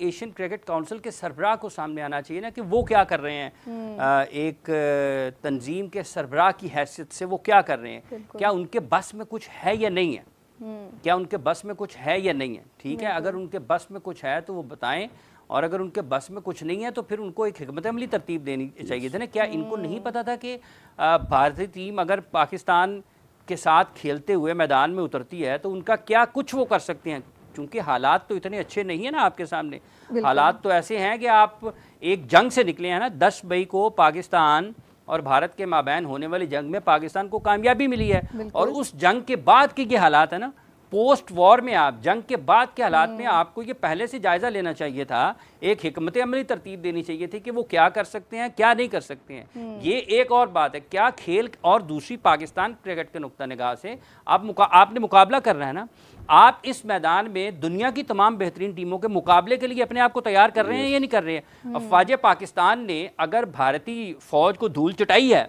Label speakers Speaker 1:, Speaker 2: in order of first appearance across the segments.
Speaker 1: Asian cricket council के सरबराह को सामने आना चाहिए ना कि वो क्या कर रहे हैं, एक तंजीम के सरबराह की हैसियत से वो क्या कर रहे हैं, क्या उनके बस में कुछ है या नहीं है, क्या उनके बस में कुछ है या नहीं है। ठीक है, अगर उनके बस में कुछ है तो वो बताएं, और अगर उनके बस में कुछ नहीं है तो फिर उनको एक हिकमत अमली तरतीब देनी चाहिए थी ना। क्या इनको नहीं पता था कि भारतीय टीम अगर पाकिस्तान के साथ खेलते हुए मैदान में उतरती है तो उनका क्या कुछ वो कर सकते हैं, क्योंकि हालात तो इतने अच्छे नहीं है ना आपके सामने। हालात तो ऐसे हैं कि आप एक जंग से निकले हैं ना, 10 मई को पाकिस्तान और भारत के माबैन होने वाली जंग में पाकिस्तान को कामयाबी मिली है, और उस जंग के बाद की ये हालात है ना, पोस्ट वॉर में आप जंग के बाद के हालात में आपको ये पहले से जायजा लेना चाहिए था, एक हिकमत अमली तरतीब देनी चाहिए थी कि वो क्या कर सकते हैं क्या नहीं कर सकते हैं। ये एक और बात है, क्या खेल और दूसरी पाकिस्तान क्रिकेट के नुक्ता निगाह से आपने मुकाबला करना है ना, आप इस मैदान में दुनिया की तमाम बेहतरीन टीमों के मुकाबले के लिए अपने आप को तैयार कर रहे हैं या नहीं कर रहे हैं। अफवाज पाकिस्तान ने अगर भारतीय फौज को धूल चटाई है,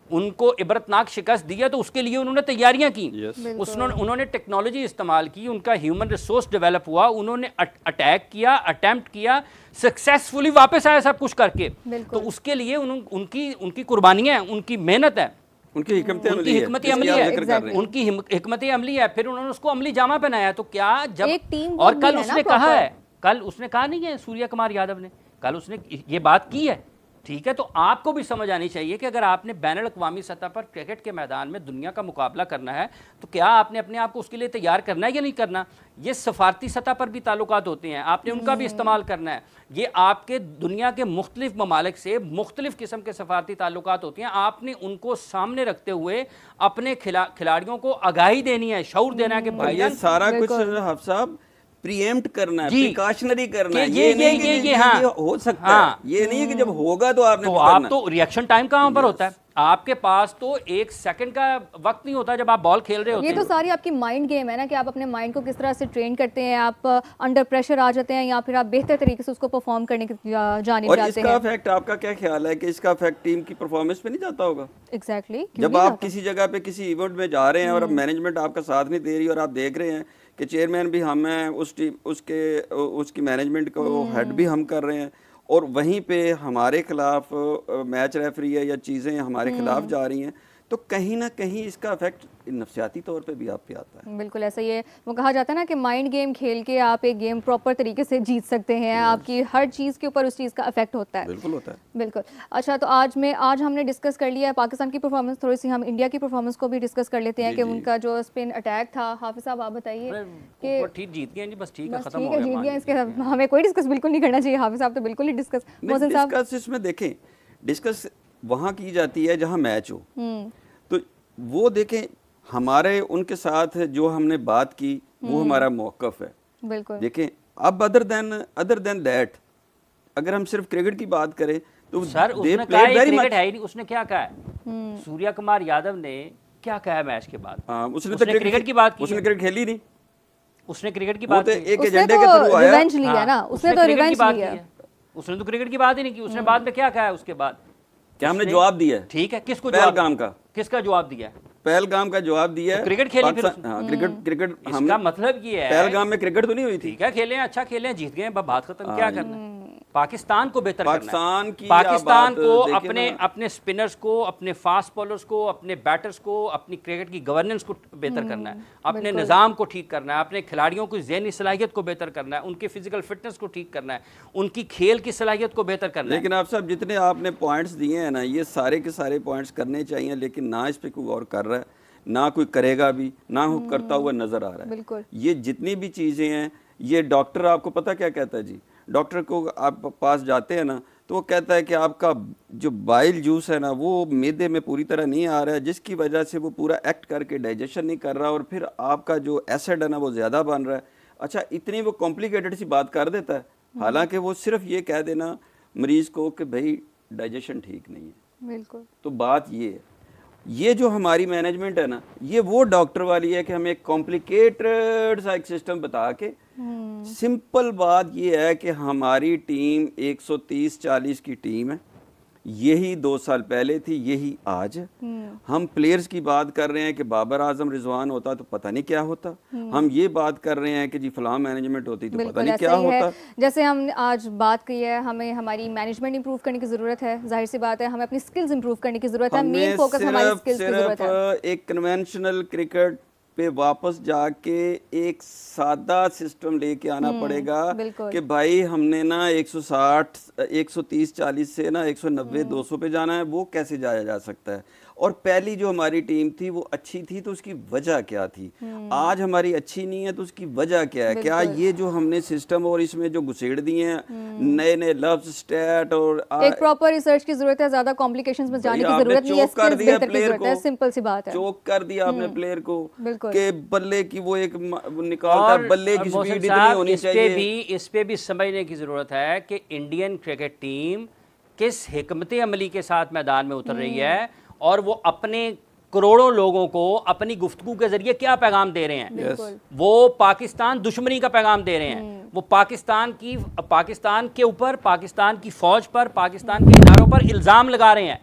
Speaker 1: उनको इबरतनाक शिकस्त दी है, तो उसके लिए उन्होंने तैयारियां की, उन्होंने टेक्नोलॉजी इस्तेमाल की, उनका ह्यूमन रिसोर्स डेवलप हुआ, उन्होंने अटैक किया, अटेम्प्ट किया, सक्सेसफुली वापस आया सब कुछ करके। तो उसके लिए उनकी कुर्बानियां, उनकी मेहनत है, उनकी हिकमत अमली है, उनकी हिकमत अमली है, फिर उन्होंने उसको अमली जामा पहनाया। तो क्या जब और कल उसने कहा है, कल उसने कहा नहीं है सूर्य कुमार यादव ने, कल उसने ये बात की है। ठीक है, तो आपको भी समझ आनी चाहिए कि अगर आपने बैनुल अक़वामी सतह पर क्रिकेट के मैदान में दुनिया का मुकाबला करना है तो क्या आपने अपने आप को उसके लिए तैयार करना है या नहीं करना। ये सफारती सतह पर भी ताल्लुकात होते हैं, आपने उनका भी इस्तेमाल करना है। ये आपके दुनिया के मुख्तलिफ ममालिक से मुख्तलिफ किस्म के सफारती ताल्लुकात होते हैं, आपने उनको सामने रखते हुए अपने खिलाड़ियों को आगाही देनी है, शऊर देना है कि भाई
Speaker 2: सारा कुछ साहब प्रीएम्प्ट करना है, प्रिकॉशनरी करना है। ये नहीं कि ये हो सकता है, ये नहीं है कि जब होगा तो आपने
Speaker 1: तो आप तो रिएक्शन टाइम कहाँ पर होता है, आपके पास तो एक सेकंड का वक्त नहीं होता जब आप बॉल खेल रहे होते हैं।
Speaker 3: ये तो सारी आपकी माइंड गेम है ना कि आप अपने माइंड को किस तरह से ट्रेन करते हैं, आप अंडर प्रेशर आ जाते हैं या फिर आप बेहतर तरीके से उसको परफॉर्म करने की जाने
Speaker 2: जाते हैं। इसका इफेक्ट आपका क्या ख्याल है कि इसका इफेक्ट टीम की परफॉर्मेंस पे नहीं जाता होगा?
Speaker 3: एग्जैक्टली,
Speaker 2: जब आप किसी जगह पे किसी इवेंट में जा रहे हैं और मैनेजमेंट आपका साथ नहीं दे रही और आप देख रहे हैं कि चेयरमैन भी हम हैं, उस टीम उसकी मैनेजमेंट को हेड भी हम कर रहे हैं, और वहीं पे हमारे खिलाफ मैच रेफरी है या चीज़ें हमारे खिलाफ जा रही हैं, तो कहीं ना कहीं इसका इफेक्ट नफसियाती तौर पे भी आप पे आता है।
Speaker 3: बिल्कुल ऐसा ही है, वो कहा जाता है ना कि माइंड गेम खेल के आप एक गेम प्रॉपर तरीके से जीत सकते हैं, आपकी हर चीज़ के ऊपर उस चीज़ का इफेक्ट होता है।
Speaker 2: बिल्कुल होता है,
Speaker 3: बिल्कुल। अच्छा, तो आज हमने डिस्कस कर लिया है पाकिस्तान की परफॉर्मेंस, थोड़ी सी हम इंडिया की परफॉर्मेंस को भी डिस्कस कर लेते हैं कि उनका जो स्पिन अटैक था। हाफिज साहब आप बताइए कि
Speaker 1: ठीक जीत गए जी, बस ठीक है,
Speaker 3: खत्म हो गया, जीत गया, इसके हमें कोई डिस्कस बिल्कुल नहीं करना चाहिए। हाफिज साहब तो बिल्कुल ही
Speaker 2: डिस्कस इसमें देखें, डिस्कस वहाँ की जाती है जहाँ मैच हो, तो वो देखें हमारे उनके साथ जो हमने बात की वो हमारा मौक़िफ़ है।
Speaker 3: बिल्कुल
Speaker 2: देखें, अब अदर देन दैट अगर हम सिर्फ क्रिकेट की बात करें तो
Speaker 1: सर उसने कहा क्रिकेट है ही नहीं, उसने क्या कहा है सूर्य कुमार यादव ने क्या कहा है मैच के बाद?
Speaker 2: उसने तो क्रिकेट की बात की, उसने क्रिकेट खेली नहीं,
Speaker 1: उसने क्रिकेट की बात
Speaker 2: एक एजेंडे के थ्रू आया,
Speaker 3: रिवेंज लिया ना, उसने तो रिवेंज लिया,
Speaker 1: उसने तो क्रिकेट की बात ही नहीं की। उसने बाद में क्या कहा है उसके बाद?
Speaker 2: क्या हमने जवाब दिया है?
Speaker 1: ठीक है, किसको
Speaker 2: पहलगाम का,
Speaker 1: किसका जवाब दिया है?
Speaker 2: पहलगाम का जवाब दिया है।
Speaker 1: क्रिकेट खेली फिर
Speaker 2: क्रिकेट
Speaker 1: इसका मतलब ये है
Speaker 2: पहलगाम में क्रिकेट तो नहीं हुई थी।
Speaker 1: ठीक है, खेले अच्छा खेले, जीत गए, बात खत्म। क्या करना पाकिस्तान को बेहतर
Speaker 2: पाकिस्तान
Speaker 1: करना है। पाकिस्तान को अपने स्पिनर्स को, अपने फास्ट बॉलर्स को, अपने बैटर्स को, अपनी क्रिकेट की गवर्नेंस को बेहतर करना है, अपने निज़ाम को ठीक करना है, अपने खिलाड़ियों की ज़हनी सलाहियत को बेहतर करना है, उनकी फिजिकल फिटनेस को ठीक करना है, उनकी खेल की सलाहियत को बेहतर करना है।
Speaker 2: लेकिन आप सब जितने आपने पॉइंट्स दिए हैं ना, ये सारे के सारे पॉइंट्स करने चाहिए, लेकिन ना इस पर कोई गौर कर रहा है, ना कोई करेगा भी, ना करता हुआ नजर आ रहा है।
Speaker 3: बिल्कुल।
Speaker 2: ये जितनी भी चीज़ें हैं, ये डॉक्टर आपको पता क्या कहता है जी? डॉक्टर को आप पास जाते हैं ना तो वो कहता है कि आपका जो बाइल जूस है ना वो मैदे में पूरी तरह नहीं आ रहा है, जिसकी वजह से वो पूरा एक्ट करके डाइजेशन नहीं कर रहा और फिर आपका जो एसिड है ना वो ज़्यादा बन रहा है। अच्छा, इतनी वो कॉम्प्लिकेटेड सी बात कर देता है, हालांकि वो सिर्फ ये कह देना मरीज को कि भाई डाइजेशन ठीक नहीं है।
Speaker 3: बिल्कुल।
Speaker 2: तो बात ये है, ये जो हमारी मैनेजमेंट है ना, ये वो डॉक्टर वाली है कि हमें कॉम्प्लिकेटेड सा एक सिस्टम बता के, सिंपल बात ये है कि हमारी टीम 130-40 की टीम है, यही 2 साल पहले थी, यही आज। हम प्लेयर्स की बात कर रहे हैं कि बाबर आजम रिजवान होता तो पता नहीं क्या होता। हम ये बात कर रहे हैं कि जी फलां मैनेजमेंट होती तो पता नहीं क्या होता।
Speaker 3: जैसे हम आज बात की है, हमें हमारी मैनेजमेंट इंप्रूव करने की जरूरत है, जाहिर सी बात है हमें अपनी स्किल्स इंप्रूव करने की जरूरत है, मेन फोकस हमारी स्किल्स की जरूरत है।
Speaker 2: एक कन्वेंशनल क्रिकेट पे वापस जाके एक सादा सिस्टम लेके आना पड़ेगा कि भाई हमने ना 160 130 40 से ना 190 200 पे जाना है। वो कैसे जाया जा सकता है? और पहली जो हमारी टीम थी वो अच्छी थी तो उसकी वजह क्या थी? आज हमारी अच्छी नहीं है तो उसकी वजह क्या है? क्या ये जो हमने सिस्टम और इसमें जो घुसेड़ दिए हैं नए नए लफ्ज स्टैट और
Speaker 3: एक प्रॉपर रिसर्च की जरूरत है, ज्यादा कॉम्प्लिकेशंस में जाने की जरूरत नहीं है,
Speaker 2: कर दिया प्लेयर को,
Speaker 3: सिंपल सी बात है,
Speaker 2: चोक कर दिया आपने प्लेयर को कि बल्ले की वो एक निकालता बल्ले की स्पीड इतनी होनी चाहिए।
Speaker 1: इस पे भी समझने की जरूरत है कि इंडियन क्रिकेट टीम किस हिकमत अमली के साथ मैदान में उतर रही है और वो अपने करोड़ों लोगों को अपनी गुफ्तगू के जरिए क्या पैगाम दे रहे हैं। वो पाकिस्तान दुश्मनी का पैगाम दे रहे हैं। वो पाकिस्तान के ऊपर, पाकिस्तान की फौज पर, पाकिस्तान के इदारों पर इल्जाम लगा रहे हैं।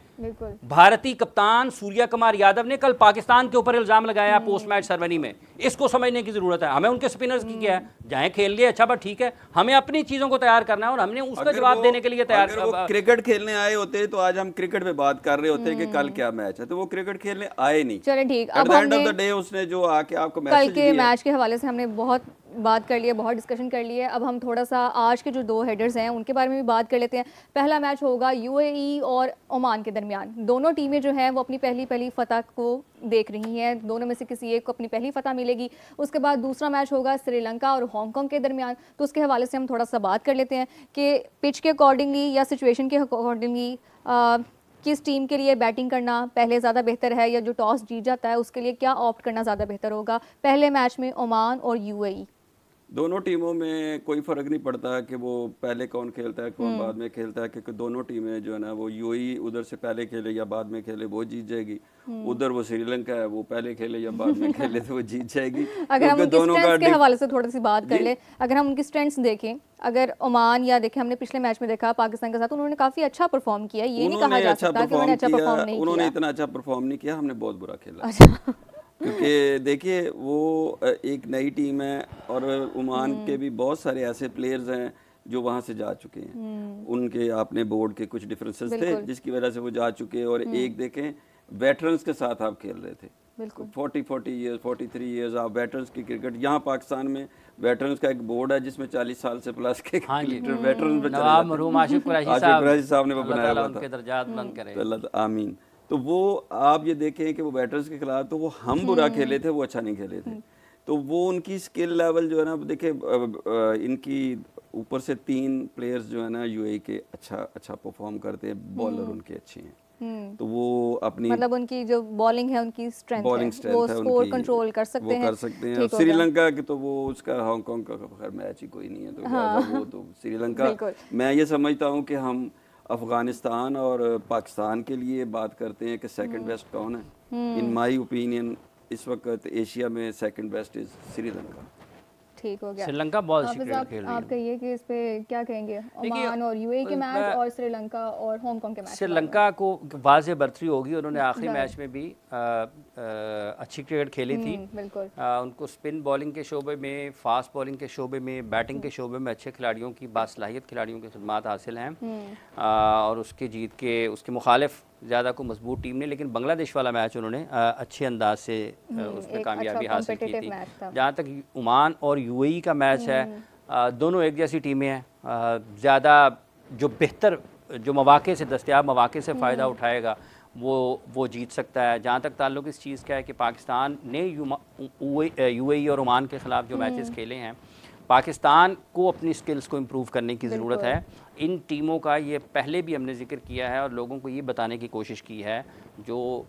Speaker 1: भारतीय कप्तान सूर्या कुमार यादव ने कल पाकिस्तान के ऊपर इल्जाम लगाया पोस्ट मैच सेरेमनी में। इसको समझने की जरूरत है। हमें उनके स्पिनर्स की क्या है, जाए खेल लिए अच्छा बट ठीक है, हमें अपनी चीजों को तैयार करना है और हमने उसका जवाब देने के लिए तैयार।
Speaker 2: क्रिकेट खेलने आए होते तो आज हम क्रिकेट पे बात कर रहे होते कि कल क्या मैच है, तो वो क्रिकेट खेलने आए नहीं।
Speaker 3: चलिए ठीक,
Speaker 2: अब at the end of the day उसने जो आके आपको
Speaker 3: कल के मैच के हवाले से हमने बहुत बात कर लिया, बहुत डिस्कशन कर लिया। अब हम थोड़ा सा आज के जो 2 हेडर्स हैं उनके बारे में भी बात कर लेते हैं। पहला मैच होगा यूएई और ओमान के दरमियान। दोनों टीमें जो हैं वो अपनी पहली फतह को देख रही हैं, दोनों में से किसी एक को अपनी पहली फतह मिलेगी। उसके बाद दूसरा मैच होगा श्रीलंका और हांगकांग के दरमियान। तो उसके हवाले से हम थोड़ा सा बात कर लेते हैं कि पिच के अकॉर्डिंगली या सिचुएशन के अकॉर्डिंगली किस टीम के लिए बैटिंग करना पहले ज़्यादा बेहतर है या जो टॉस जीत जाता है उसके लिए क्या ऑप्ट करना ज़्यादा बेहतर होगा पहले मैच में ओमान और यूएई?
Speaker 2: दोनों टीमों में कोई फर्क नहीं पड़ता कि वो पहले कौन खेलता है कौन बाद में खेलता है, क्योंकि दोनों टीमें जो है ना वो यूएई उधर से पहले खेले या बाद में खेले वो जीत जाएगी। उधर वो श्रीलंका है वो पहले खेले या बाद में खेले तो वो जीत जाएगी।
Speaker 3: अगर हम उनकी स्ट्रेंथ्स के हवाले से थोड़ी सी बात कर ले, अगर हम उनकी स्ट्रेंथ्स देखें, अगर ओमान या देखें हमने पिछले मैच में देखा पाकिस्तान के साथ उन्होंने काफी अच्छा परफॉर्म किया, ये नहीं कहा जा सकता कि उन्होंने अच्छा परफॉर्म नहीं किया।
Speaker 2: उन्होंने इतना अच्छा परफॉर्म नहीं किया, हमने बहुत बुरा खेला। क्योंकि देखिए वो एक नई टीम है और ओमान के भी बहुत सारे ऐसे प्लेयर्स हैं जो वहाँ से जा चुके हैं। उनके अपने बोर्ड के कुछ डिफरेंसेस थे जिसकी वजह से वो जा चुके हैं। और एक देखें वेटरन्स के साथ आप खेल रहे थे, 40 ईयर्स 43 ईयर्स आप वेटरन्स की क्रिकेट। यहाँ पाकिस्तान में वेटरन्स का एक बोर्ड है जिसमें 40 साल से प्लस के वेटरन्स पे साहब ने बनाया हुआ था। आमीन। तो वो आप ये देखें कि वो बैटर्स के खिलाफ तो वो हम बुरा खेले थे, वो अच्छा नहीं खेले थे। तो वो उनकी स्किल लेवल जो है ना देखे, इनकी ऊपर से 3 प्लेयर्स जो है ना यूएई के अच्छा परफॉर्म करते हैं, बॉलर उनके अच्छे हैं। तो वो अपनी
Speaker 3: मतलब उनकी जो बॉलिंग है उनकी स्ट्रेंथ है, वो स्कोर कंट्रोल कर सकते हैं।
Speaker 2: श्रीलंका की तो वो उसका हांगकांग का खैर मैच ही कोई नहीं है, तो वो तो श्रीलंका मैं ये समझता हूँ कि हम अफगानिस्तान और पाकिस्तान के लिए बात करते हैं कि सेकंड बेस्ट कौन है। इन माय ओपिनियन इस वक्त एशिया में सेकंड बेस्ट इज श्रीलंका।
Speaker 3: ठीक हो गया,
Speaker 1: श्रीलंका बहुत अच्छी क्रिकेट खेल रही है।
Speaker 3: आप कहिए कि इस पे क्या कहेंगे, ओमान और यूएई के मैच और श्रीलंका और हांगकांग के मैच?
Speaker 1: श्रीलंका को वाज़े बरतरी होगी, उन्होंने आखिरी मैच में भी अच्छी क्रिकेट खेली थी।
Speaker 3: बिल्कुल
Speaker 1: उनको स्पिन बॉलिंग के शोबे में, फास्ट बॉलिंग के शोबे में, बैटिंग के शोबे में अच्छे खिलाड़ियों की बासलाहियत खिलाड़ियों की खिदमत हासिल हैं। और उसके जीत के उसके मुखालिफ ज़्यादा को मजबूत टीम ने, लेकिन बांग्लादेश वाला मैच उन्होंने अच्छे अंदाज से उसमें कामयाबी हासिल की थी। जहाँ तक ओमान और यूएई का मैच है, दोनों एक जैसी टीमें हैं। ज़्यादा जो बेहतर जो मौके से दस्तयाब मौके से फ़ायदा उठाएगा वो जीत सकता है। जहाँ तक ताल्लुक़ इस चीज़ का है कि पाकिस्तान ने यूएई और ओमान के ख़िलाफ़ जो मैचेस खेले हैं, पाकिस्तान को अपनी स्किल्स को इम्प्रूव करने की ज़रूरत है। इन टीमों का ये पहले भी हमने जिक्र किया है और लोगों को ये बताने की कोशिश की है जो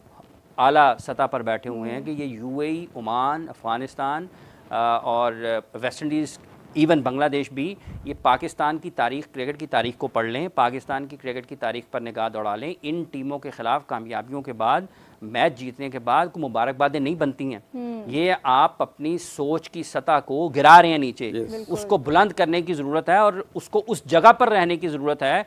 Speaker 1: आला सतह पर बैठे हुए हैं कि ये यूएई, ओमान, अफ़गानिस्तान और वेस्ट इंडीज़, इवन बांग्लादेश भी, ये पाकिस्तान की तारीख़, क्रिकेट की तारीख़ को पढ़ लें, पाकिस्तान की क्रिकेट की तारीख़ पर निगाह दौड़ा लें। इन टीमों के ख़िलाफ़ कामयाबियों के बाद मैच जीतने के बाद को मुबारकबादें नहीं बनती हैं। ये आप अपनी सोच की सतह को गिरा रहे हैं नीचे, उसको बुलंद करने की ज़रूरत है और उसको उस जगह पर रहने की ज़रूरत है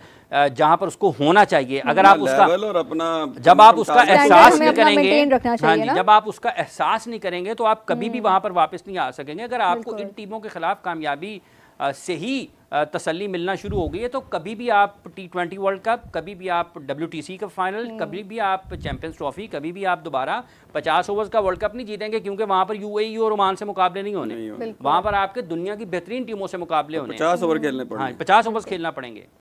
Speaker 1: जहां पर उसको होना चाहिए। अगर आप उसका
Speaker 2: और अपना
Speaker 1: जब आप उसका एहसास नहीं
Speaker 3: maintain रखना
Speaker 1: करेंगे, हाँ
Speaker 3: चाहिए
Speaker 1: जी,
Speaker 3: ना।
Speaker 1: जब आप उसका एहसास नहीं करेंगे तो आप कभी भी वहां पर वापस नहीं आ सकेंगे। अगर आपको इन टीमों के खिलाफ कामयाबी से ही तसल्ली मिलना शुरू हो गई है तो कभी भी आप T20 वर्ल्ड कप, कभी भी आप WTC का फाइनल, कभी भी आप चैंपियंस ट्रॉफी, कभी भी आप दोबारा 50 ओवर्स का वर्ल्ड कप नहीं जीतेंगे, क्योंकि वहां पर UAE और ओमान से मुकाबले नहीं होने, वहां पर आपके दुनिया की बेहतरीन टीमों से मुकाबले होने,
Speaker 2: 50 ओवर खेलने पड़ेंगे।
Speaker 1: हाँ, 50 ओवर्स खेलना पड़ेंगे।